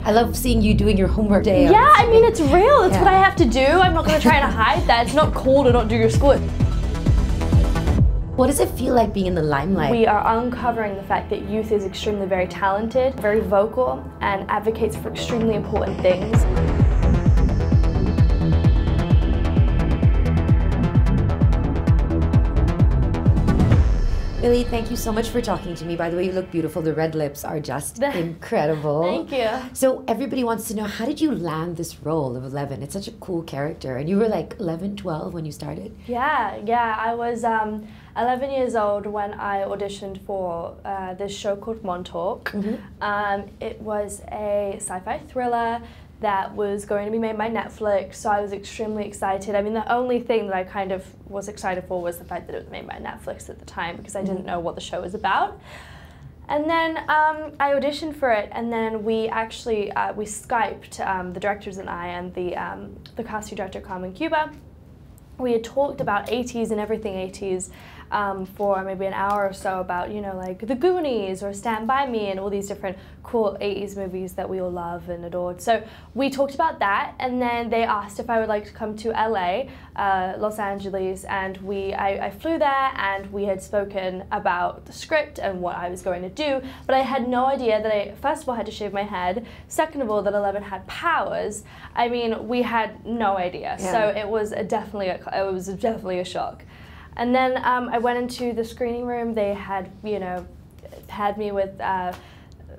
I love seeing you doing your homework day. Yeah, I mean, it's real. It's what I have to do. I'm not going to try and hide that. It's not cool to not do your school. What does it feel like being in the limelight? We are uncovering the fact that youth is extremely very talented, very vocal, and advocates for extremely important things. Millie, thank you so much for talking to me. By the way, you look beautiful. The red lips are just incredible. Thank you. So everybody wants to know, how did you land this role of 11? It's such a cool character. And you were like 11, 12 when you started? Yeah. I was 11 years old when I auditioned for this show called Montauk. It was a sci-fi thriller that was going to be made by Netflix, so I was extremely excited. I mean, the only thing that I kind of was excited for was the fact that it was made by Netflix at the time, because I didn't know what the show was about. And then I auditioned for it, and then we actually, we Skyped, the directors and I, and the casting director, Carmen Cuba. We had talked about 80s and everything 80s for maybe an hour or so, about, you know, like The Goonies or Stand By Me and all these different cool 80s movies that we all love and adored. So we talked about that, and then they asked if I would like to come to LA, Los Angeles, and I flew there, and we had spoken about the script and what I was going to do, but I had no idea that I, first of all, had to shave my head, second of all, that 11 had powers. I mean, we had no idea, so it was definitely a shock. And then I went into the screening room. They had, you know, had me with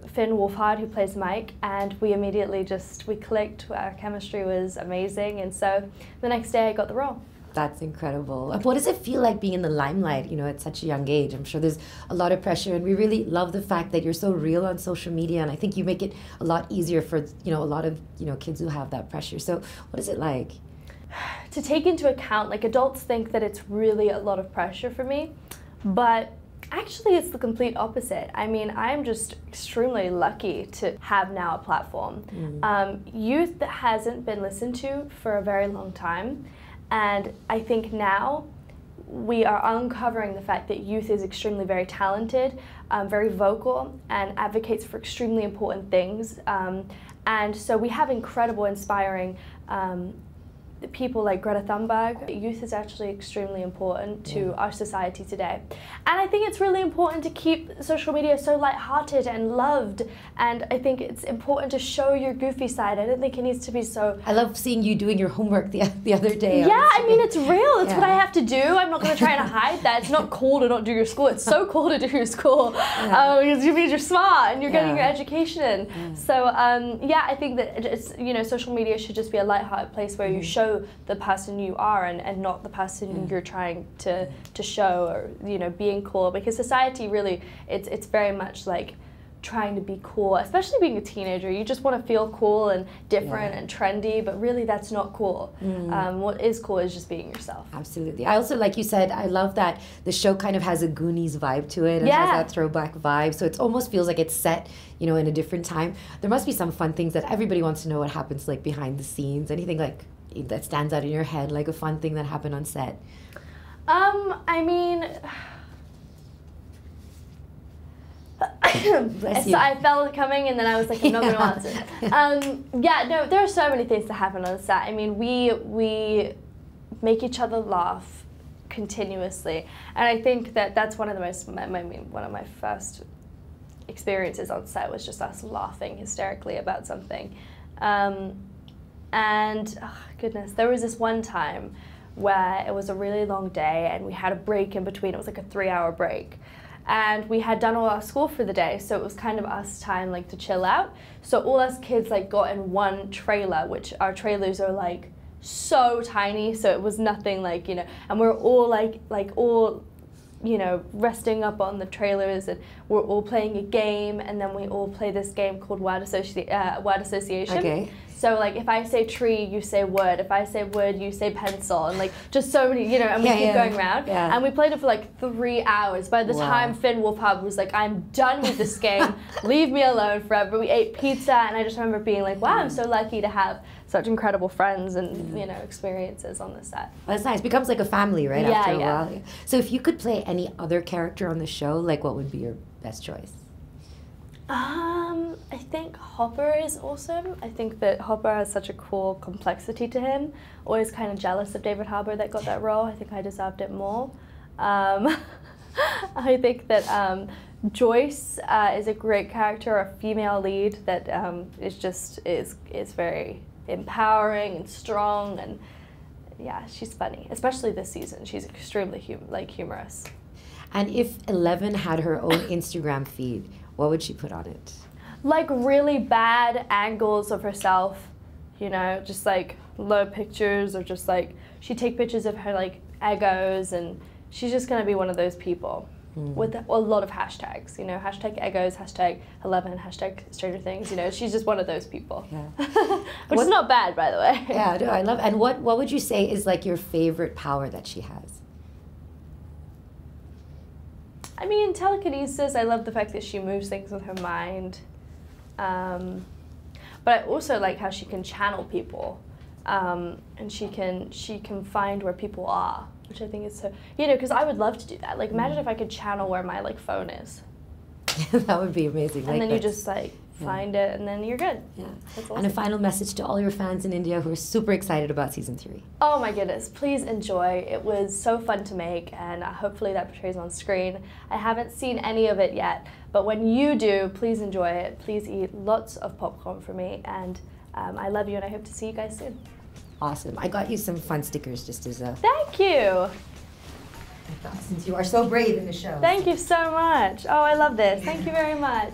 Finn Wolfhard, who plays Mike, and we immediately we clicked. Our chemistry was amazing, and so the next day I got the role. That's incredible. What does it feel like being in the limelight, you know, at such a young age? I'm sure there's a lot of pressure, and we really love the fact that you're so real on social media, and I think you make it a lot easier for, you know, a lot of, you know, kids who have that pressure. So what is it like? To take into account, like, adults think that it's really a lot of pressure for me, but actually it's the complete opposite. I mean, I'm just extremely lucky to have now a platform. Youth that hasn't been listened to for a very long time, and I think now we are uncovering the fact that youth is extremely very talented, very vocal, and advocates for extremely important things. And so we have incredible, inspiring people like Greta Thunberg. Youth is actually extremely important to our society today. And I think it's really important to keep social media so lighthearted and loved, and I think it's important to show your goofy side. I don't think it needs to be so... I love seeing you doing your homework the other day. Yeah, I mean, it's real. It's what I have to do. I'm not going to try and hide that. It's not cool to not do your school. It's so cool to do your school because it means you're smart and you're getting your education in. So yeah, I think that it's, you know, social media should just be a lighthearted place where you show the person you are, and not the person you're trying to show, or, you know, being cool, because society really, it's very much like trying to be cool, especially being a teenager. You just want to feel cool and different and trendy, but really that's not cool. What is cool is just being yourself. Absolutely. I also, like you said, I love that the show kind of has a Goonies vibe to it, and has that throwback vibe, so it almost feels like it's set, you know, in a different time. There must be some fun things that everybody wants to know what happens, like, behind the scenes. Anything like that stands out in your head, like a fun thing that happened on set? I mean, so I felt it coming, and then I was like, I'm not going to answer. Yeah, no, there are so many things that happen on set. I mean, we make each other laugh continuously, and I think that that's one of the most, one of my first experiences on set was just us laughing hysterically about something. And oh, goodness, there was this one time where it was a really long day, and we had a break in between. It was like a 3-hour break, and we had done all our school for the day, so it was kind of us time, like, to chill out. So all us kids, like, got in one trailer, which our trailers are like so tiny, so it was nothing, like, you know, and we're all like all, you know, resting up on the trailers, and we're all playing a game, and then we all play this game called word association. Okay. So, like, if I say tree, you say wood. If I say wood, you say pencil. And, like, just so many, you know, and we keep going around. And we played it for, like, 3 hours. By the time Finn Wolfhard was like, I'm done with this game. Leave me alone forever. We ate pizza, and I just remember being like, wow, I'm so lucky to have such incredible friends and, you know, experiences on the set. Well, that's nice. It becomes like a family, right, after a while. So if you could play any other character on the show, like, what would be your best choice? I think Hopper is awesome. I think that Hopper has such a cool complexity to him. Always kind of jealous of David Harbour that got that role. I think I deserved it more. I think that Joyce is a great character, a female lead that is very empowering and strong, and yeah, she's funny. Especially this season, she's extremely humorous. And if 11 had her own Instagram feed, what would she put on it? Like really bad angles of herself, you know, just like low pictures, or just like she'd take pictures of her like egos, and she's just gonna be one of those people with a lot of hashtags, you know, hashtag egos, hashtag 11, hashtag Stranger Things, you know, she's just one of those people. Yeah. Which is not bad, by the way. Yeah, no, I love it. And what would you say is like your favorite power that she has? I mean, telekinesis, I love the fact that she moves things with her mind. But I also like how she can channel people. And she can find where people are, which I think is so, you know, because I would love to do that. Like, imagine if I could channel where my, like, phone is. That would be amazing. And then you just, like, find it, and then you're good. Yeah. That's awesome. And a final message to all your fans in India who are super excited about season 3. Oh my goodness, please enjoy. It was so fun to make, and hopefully that portrays on screen. I haven't seen any of it yet, but when you do, please enjoy it. Please eat lots of popcorn for me, and I love you, and I hope to see you guys soon. Awesome. I got you some fun stickers just as a... Thank you. Since you are so brave in the show. Thank you so much. Oh, I love this. Thank you very much.